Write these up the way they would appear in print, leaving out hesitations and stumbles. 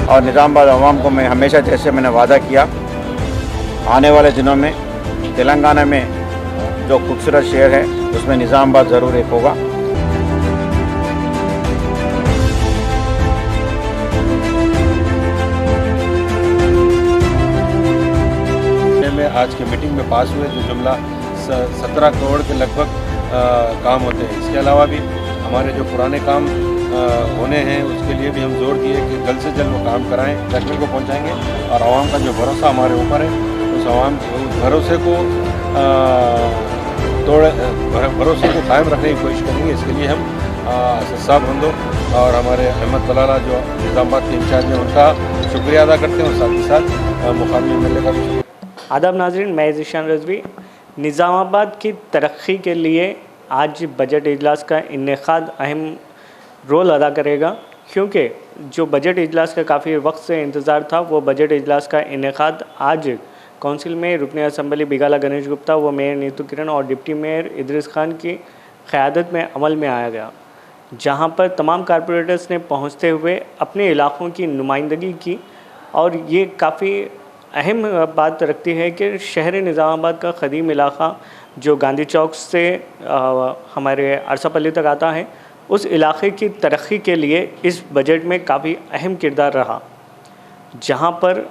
और निज़ामाबाद आवाम को मैं हमेशा जैसे मैंने वादा किया, आने वाले दिनों में तेलंगाना में जो खूबसूरत शहर है उसमें निज़ामाबाद ज़रूर एक होगा। में आज की मीटिंग में पास हुए जो जुमला 17 करोड़ के लगभग काम होते हैं। इसके अलावा भी हमारे जो पुराने काम होने हैं उसके लिए भी हम जोर दिए कि जल्द से जल्द वो काम कराएं, तकमील को पहुंचाएंगे और आवाम का जो भरोसा हमारे ऊपर है उस भरोसे को भरोसे को कायम रखने की कोशिश करेंगे। इसके लिए हम साहब बंदो और हमारे अहमद तलाला जो निज़ामाबाद के इंचार्ज हैं उनका शुक्रिया अदा करते हैं और साथ ही साथ मुकामी एमएलए का भी। आदाब नाज़रीन, मैं ज़ीशान रज़वी। निज़ामाबाद की तरक्की के लिए आज बजट इजलास का इनेकाद अहम रोल अदा करेगा, क्योंकि जो बजट इजलास का काफ़ी वक्त से इंतज़ार था वो बजट इजलास का इनेकाद आज काउंसिल में रुकन असम्बली बिगाला गणेश गुप्ता व मेयर नीतू किरण और डिप्टी मेयर इदरीस खान की क़यादत में अमल में आया गया, जहां पर तमाम कारपोरेटर्स ने पहुंचते हुए अपने इलाक़ों की नुमाइंदगी की। और ये काफ़ी अहम बात रखती है कि शहर निज़ामाबाद का क़दीम इलाक़ा जो गांधी चौक से हमारे अरसापल्ली तक आता है, उस इलाक़े की तरक्की के लिए इस बजट में काफ़ी अहम किरदार रहा, जहां पर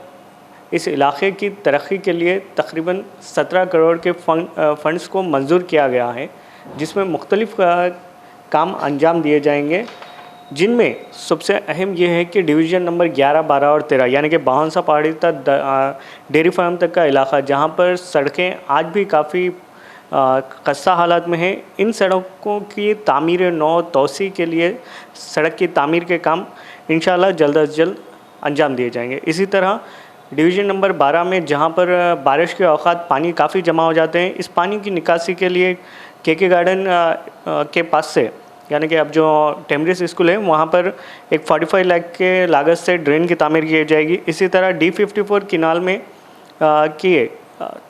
इस इलाक़े की तरक्की के लिए तकरीबन 17 करोड़ के फ़ंड्स को मंजूर किया गया है, जिसमें मुख्तलिफ़ काम अंजाम दिए जाएंगे, जिनमें सबसे अहम ये है कि डिवीज़न नंबर 11, 12 और 13 यानी कि बाहनसा पहाड़ी तक डेयरी फार्म तक का इलाका, जहाँ पर सड़कें आज भी काफ़ी खस्ता हालात में हैं, इन सड़कों की तामीर नौ तोसी के लिए सड़क की तामीर के काम इंशाल्लाह जल्द अज जल्द अंजाम दिए जाएंगे। इसी तरह डिवीज़न नंबर 12 में जहाँ पर बारिश के औक़ात पानी काफ़ी जमा हो जाते हैं, इस पानी की निकासी के लिए के गार्डन के पास से यानी कि अब जो टेमरिस स्कूल है वहाँ पर एक 45 लाख के लागत से ड्रेन की तामीर की जाएगी। इसी तरह D54 किनाल में किए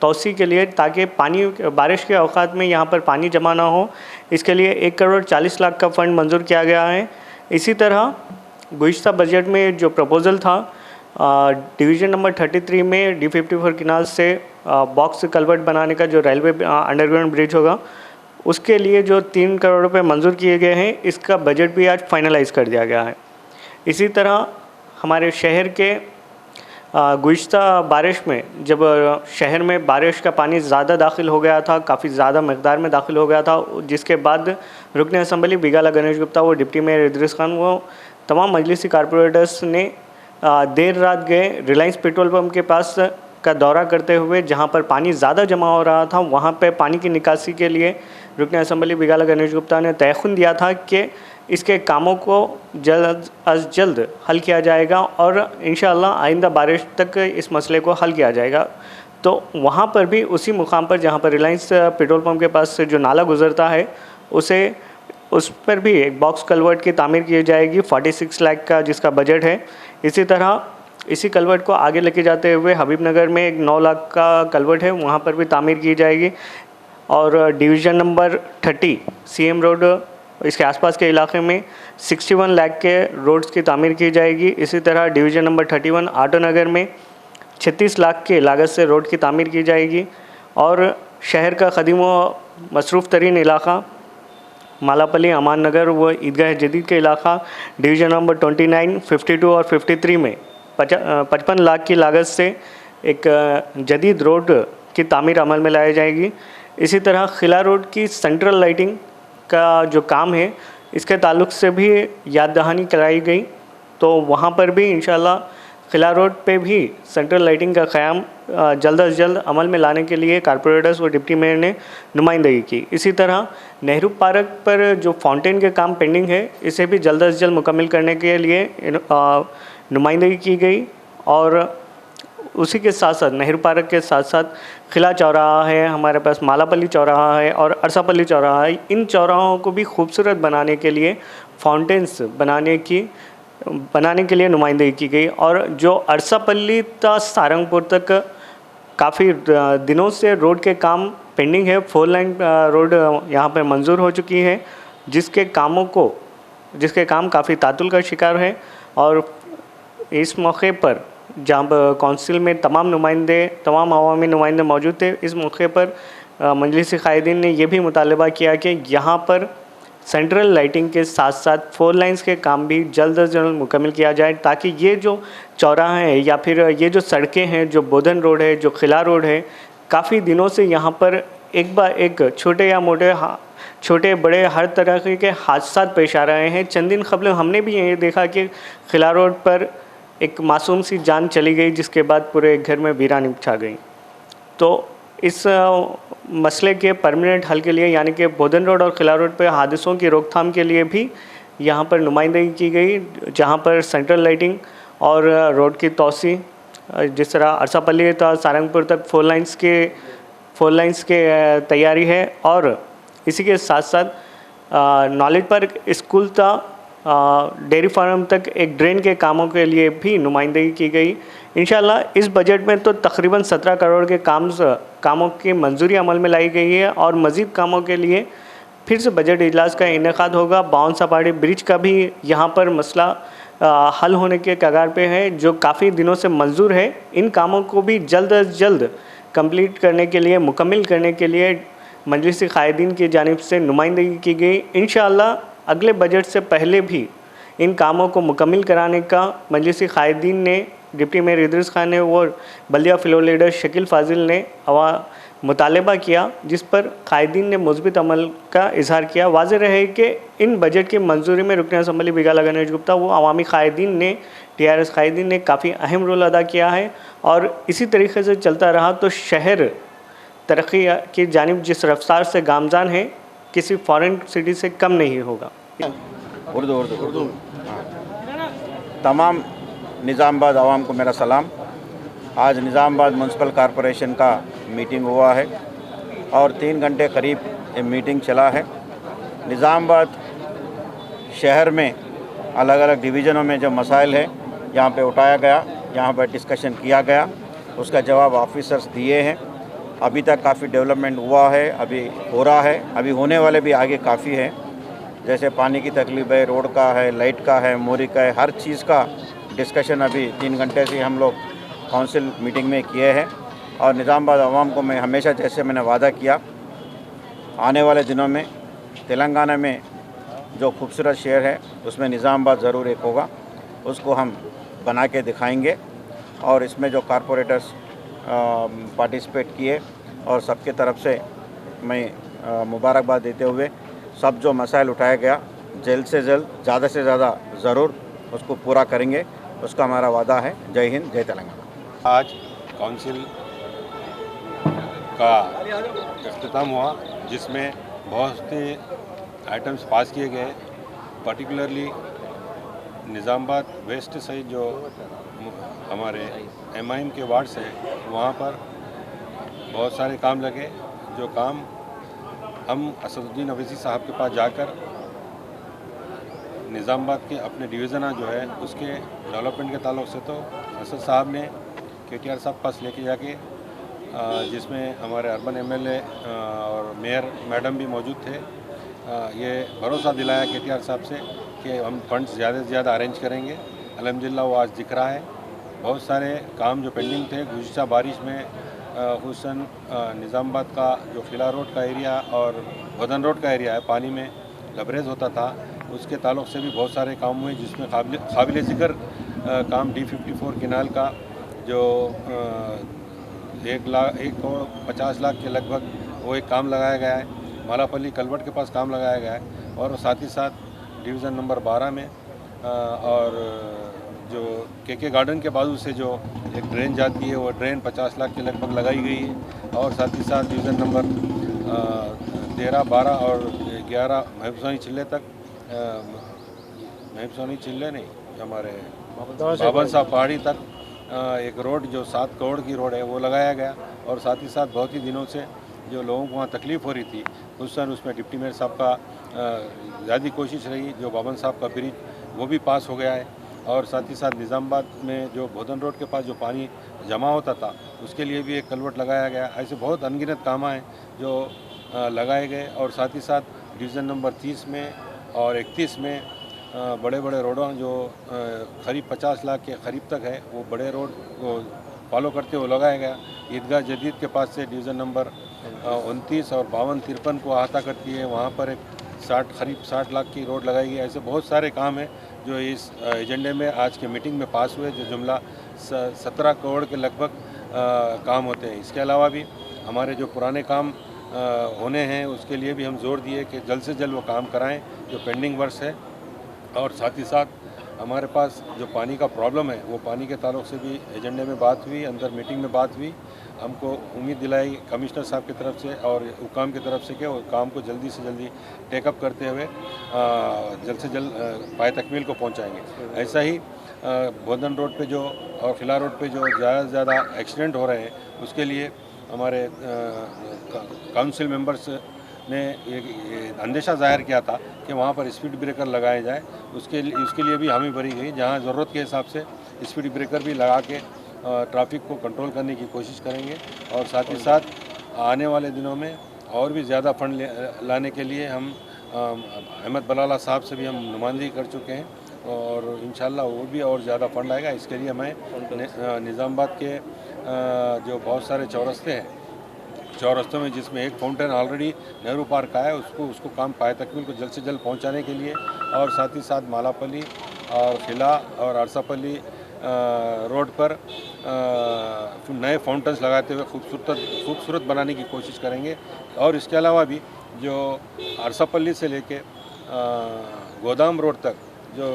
तोसी के लिए, ताकि पानी बारिश के औक़ात में यहाँ पर पानी जमा ना हो, इसके लिए 1 करोड़ 40 लाख का फ़ंड मंजूर किया गया है। इसी तरह गुज़िश्ता बजट में जो प्रपोज़ल था डिवीज़न नंबर 33 में D54 किनाल से बॉक्स कल्वर्ट बनाने का जो रेलवे अंडरग्राउंड ब्रिज होगा, उसके लिए जो 3 करोड़ रुपए मंजूर किए गए हैं, इसका बजट भी आज फाइनलाइज़ कर दिया गया है। इसी तरह हमारे शहर के गुज़िश्ता बारिश में जब शहर में बारिश का पानी ज़्यादा दाखिल हो गया था, काफ़ी ज़्यादा मकदार में दाखिल हो गया था, जिसके बाद रुकन असम्बली बिगाला गणेश गुप्ता वो डिप्टी मेयर इदरीस खान वो तमाम मजलिसी कारपोरेटर्स ने देर रात गए रिलायंस पेट्रोल पम्प के पास का दौरा करते हुए, जहां पर पानी ज़्यादा जमा हो रहा था, वहां पे पानी की निकासी के लिए रुकन असम्बली बिगाला गणेश गुप्ता ने तयख़ुन दिया था कि इसके कामों को जल्द अज जल्द हल किया जाएगा और इंशाअल्लाह आइंदा बारिश तक इस मसले को हल किया जाएगा। तो वहाँ पर भी उसी मुकाम पर जहाँ पर रिलायंस पेट्रोल पम्प के पास से जो नाला गुज़रता है उस पर भी एक बॉक्स कल्वर्ट की तामीर की जाएगी 46 लाख का, जिसका बजट है। इसी तरह इसी कल्वर्ट को आगे लेके जाते हुए हबीबनगर में एक 9 लाख का कल्वर्ट है, वहाँ पर भी तामीर की जाएगी। और डिवीज़न नंबर 30 CM रोड, इसके आसपास के इलाके में 61 लाख के रोड्स की तामीर की जाएगी। इसी तरह डिवीज़न नंबर 31 आटो नगर में 36 लाख के लागत से रोड की तामीर की जाएगी। और शहर का क़दीम व मसरूफ़ तरीन इलाका मालापल्ली, अमान नगर व ईदगाह जदीद के इलाका डिवीज़न नंबर 29, 52 और 53 में 55 लाख की लागत से एक जदीद रोड की तामीर अमल में लाई जाएगी। इसी तरह खिला रोड की सेंट्रल लाइटिंग का जो काम है, इसके ताल्लुक़ से भी याद दहानी कराई गई, तो वहाँ पर भी इंशाल्लाह खिला रोड पे भी सेंट्रल लाइटिंग का क़याम जल्द अज जल्द अमल में लाने के लिए कारपोरेटर्स व डिप्टी मेयर ने नुमाइंदगी की। इसी तरह नेहरू पार्क पर जो फाउंटेन के काम पेंडिंग है, इसे भी जल्द अज जल्द मुकम्मल करने के लिए नुमाइंदगी की गई। और उसी के साथ साथ नेहरू पार्क के साथ साथ खिला चौराहा है, हमारे पास मालापल्ली चौराहा है और अरसापल्ली चौराहा है। इन चौराहों को भी खूबसूरत बनाने के लिए फाउंटेन्स बनाने के लिए नुमाइंदगी की गई। और जो अरसापल्ली ता सारंगपुर तक काफ़ी दिनों से रोड के काम पेंडिंग है, 4 लाइन रोड यहाँ पर मंजूर हो चुकी है, जिसके काम काफ़ी तातुल का शिकार है। और इस मौके पर जब कौंसिल में तमाम अवामी नुमाइंदे मौजूद थे, इस मौके पर मजलिस क़ायदीन ने यह भी मुतालबा किया कि यहाँ पर सेंट्रल लाइटिंग के साथ साथ 4 लाइन्स के काम भी जल्द अज जल्द मुकम्मल किया जाए, ताकि ये जो चौराहा है या फिर ये जो सड़कें हैं, जो बोधन रोड है, जो खिला रोड है, काफ़ी दिनों से यहाँ पर एक छोटे या मोटे छोटे बड़े हर तरह के हादसा पेश आ रहे हैं। चंद दिन कबल हमने भी ये देखा कि खिला रोड पर एक मासूम सी जान चली गई, जिसके बाद पूरे घर में वीरानी छा गई। तो इस मसले के परमानेंट हल के लिए, यानी कि बोधन रोड और खिला रोड पर हादसों की रोकथाम के लिए भी यहाँ पर नुमाइंदगी की गई, जहाँ पर सेंट्रल लाइटिंग और रोड की तोसी, जिस तरह अरसापल्ली तक सारंगपुर तक 4 लाइन्स के तैयारी है। और इसी के साथ साथ नॉलेज पार्क स्कूल तक डेयरी फार्म तक एक ड्रेन के कामों के लिए भी नुमाइंदगी की गई। इंशाल्लाह इस बजट में तो तकरीबन 17 करोड़ के कामों की मंजूरी अमल में लाई गई है और मज़ीद कामों के लिए फिर से बजट इजलास का इनेकाद होगा। बावन सपाटी ब्रिज का भी यहाँ पर मसला हल होने के कगार पे है, जो काफ़ी दिनों से मंजूर है। इन कामों को भी जल्द अज जल्द कंप्लीट करने के लिए, मुकम्मल करने के लिए मजलिस क़ायदीन की जानिब से नुमाइंदगी की गई। इंशाअल्लाह अगले बजट से पहले भी इन कामों को मुकम्मल कराने का मजलिस क़ायदीन ने, डिप्टी मेयर इदरीस खान ने और बल्दिया फ्लोर लीडर शकील फाजिल ने मुतालबा किया, जिस पर क़ायदीन ने मुस्बित अमल का इजहार किया। वाज़ेह रहे कि इन बजट की मंजूरी में रुकन असम्बली बिगाला गणेश गुप्ता वो अवामी क़ायदीन ने, TRS क़ायदीन ने काफ़ी अहम रोल अदा किया है और इसी तरीके से चलता रहा तो शहर तरक्की की जानिब जिस रफ्तार से गामजान है, किसी फॉरेन सिटी से कम नहीं होगा। उर्दू तमाम निज़ामाबाद आवाम को मेरा सलाम। आज निज़ामाबाद म्यूनसिपल कॉरपोरेशन का मीटिंग हुआ है और 3 घंटे करीब ये मीटिंग चला है। निज़ामाबाद शहर में अलग अलग डिवीज़नों में जो मसाइल है यहाँ पे उठाया गया, यहाँ पर डिस्कशन किया गया, उसका जवाब ऑफिसर्स दिए हैं। अभी तक काफ़ी डेवलपमेंट हुआ है, अभी हो रहा है, अभी होने वाले भी आगे काफ़ी है। जैसे पानी की तकलीफ है, रोड का है, लाइट का है, मोरी का है, हर चीज़ का डिस्कशन अभी 3 घंटे से हम लोग काउंसिल मीटिंग में किए हैं। और निज़ामाबाद आवाम को मैं हमेशा, जैसे मैंने वादा किया, आने वाले दिनों में तेलंगाना में जो खूबसूरत शहर है उसमें निज़ामाबाद ज़रूर एक होगा, उसको हम बना के दिखाएंगे। और इसमें जो कॉरपोरेटर्स पार्टिसिपेट किए और सबके तरफ से मैं मुबारकबाद देते हुए, सब जो मसाइल उठाया गया जल्द से जल्द, ज़्यादा से ज़्यादा ज़रूर उसको पूरा करेंगे, उसका हमारा वादा है। जय हिंद, जय तेलंगाना। आज काउंसिल का इख्तिताम हुआ, जिसमें बहुत से आइटम्स पास किए गए। पर्टिकुलरली निज़ामाबाद वेस्ट से जो हमारे MIM के वार्ड्स हैं, वहाँ पर बहुत सारे काम लगे। जो काम हम असदुद्दीन अवैसी साहब के पास जाकर निज़ामाबाद के अपने डिवीज़न जो है उसके डेवलपमेंट के ताल्लुक से, तो असद साहब ने KTR साहब पास लेके जाके, जिसमें हमारे अर्बन MLA और मेयर मैडम भी मौजूद थे, ये भरोसा दिलाया KTR साहब से कि हम फंड्स ज़्यादा से ज़्यादा अरेंज करेंगे। अल्हम्दुलिल्लाह वो आज दिख रहा है। बहुत सारे काम जो पेंडिंग थे, गुज़िश्ता बारिश में हुसन निज़ामाबाद का जो खिला रोड का एरिया और बदन रोड का एरिया है, पानी में लबरेज होता था, उसके ताल्लुक से भी बहुत सारे काम हुए, जिसमें काबिल ज़िक्र काम D54 केनाल का जो 1,50 लाख के लगभग वो एक काम लगाया गया है। मालापल्ली कलवट के पास काम लगाया गया है और साथ ही साथ डिवीज़न नंबर 12 में और जो KK गार्डन के बाजू से जो एक ड्रेन जाती है, वो ड्रेन 50 लाख के लगभग लगाई गई है। और साथ ही साथ डिवीज़न नंबर 13, 12 और 11 महबूबसानी चिल्ले तक, महबूबसानी चिल्ले नहीं, हमारे बाबन साहब पहाड़ी तक एक रोड जो 7 करोड़ की रोड है वो लगाया गया। और साथ ही साथ बहुत ही दिनों से जो लोगों को वहाँ तकलीफ़ हो रही थी, हुसन उसमें डिप्टी मेयर साहब का ज़्यादा कोशिश रही, जो बाबन साहब का ब्रिज वो भी पास हो गया है। और साथ ही साथ निज़ामाबाद में जो बोधन रोड के पास जो पानी जमा होता था, उसके लिए भी एक कलवट लगाया गया। ऐसे बहुत अनगिनत काम हैं जो लगाए गए। और साथ ही साथ डिवीज़न नंबर 30 में और 31 में बड़े बड़े रोडों जो करीब 50 लाख के करीब तक है, वो बड़े रोड को फॉलो करते हुए लगाया गया। ईदगाह जदीद के पास से डिवीज़न नंबर 29 और 52-53 को अहाता करती है, वहाँ पर एक करीब 60 लाख की रोड लगाई गई। ऐसे बहुत सारे काम हैं जो इस एजेंडे में आज के मीटिंग में पास हुए, जो जुमला 17 करोड़ के लगभग काम होते हैं। इसके अलावा भी हमारे जो पुराने काम होने हैं उसके लिए भी हम जोर दिए कि जल्द से जल्द वो काम कराएं जो पेंडिंग वर्क्स है। और साथ ही साथ हमारे पास जो पानी का प्रॉब्लम है, वो पानी के ताल्लुक से भी एजेंडे में बात हुई, अंदर मीटिंग में बात हुई। हमको उम्मीद दिलाई कमिश्नर साहब की तरफ से और हुकाम की तरफ से कि वो काम को जल्दी से जल्दी टेकअप करते हुए जल्द से जल्द पाए तकमील को पहुंचाएंगे। ऐसा ही बोधन रोड पे जो और खिला रोड पे जो ज़्यादा से ज़्यादा एक्सीडेंट हो रहे हैं, उसके लिए हमारे काउंसिल मेंबर्स ने ये अंदेशा ज़ाहिर किया था कि वहाँ पर स्पीड ब्रेकर लगाए जाए। उसके लिए भी हामी भरी गई, जहाँ ज़रूरत के हिसाब से स्पीड ब्रेकर भी लगा के ट्रैफिक को कंट्रोल करने की कोशिश करेंगे। और साथ ही साथ आने वाले दिनों में और भी ज़्यादा फंड लाने के लिए हम अहमद बलाला साहब से भी हम नुमाइंदगी कर चुके हैं और इंशाल्लाह वो भी और ज़्यादा फंड आएगा। इसके लिए मैं निज़ामाबाद के जो बहुत सारे चौरस्तों में, जिसमें एक फाउंटेन ऑलरेडी नेहरू पार्क का है, उसको काम पाए तकमील को जल्द से जल्द पहुंचाने के लिए, और साथ ही साथ मालापल्ली और खिला और अरसापल्ली रोड पर नए फाउंटेन्स लगाते हुए खूबसूरत बनाने की कोशिश करेंगे। और इसके अलावा भी जो अरसापल्ली से लेके गोदाम रोड तक जो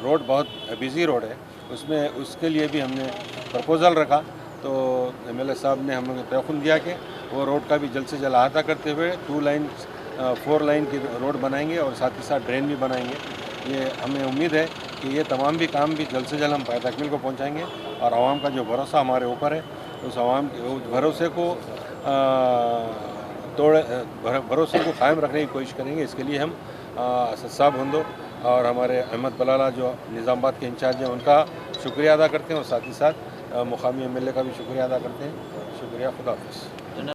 रोड बहुत बिजी रोड है, उसके लिए भी हमने प्रपोज़ल रखा। तो एमएलए साहब ने हम लोग तयक़ुन दिया कि वो रोड का भी जल्द से जल्द अहाता करते हुए 4 लाइन की रोड बनाएंगे और साथ ही साथ ड्रेन भी बनाएंगे। ये हमें उम्मीद है कि ये तमाम भी काम भी जल्द से जल्द हम पाए तकमील को पहुंचाएंगे और आवाम का जो भरोसा हमारे ऊपर है, उस आवाम के भरोसे को भरोसे को कायम रखने की कोशिश करेंगे। इसके लिए हम असद साहब हंदो और हमारे अहमद बलाला जो निज़ामाबाद के इंचार्ज हैं, उनका शुक्रिया अदा करते हैं और साथ ही साथ मुकामी एमएलए का भी शुक्रिया अदा करते हैं। शुक्रिया, खुदा हाफ़िज़।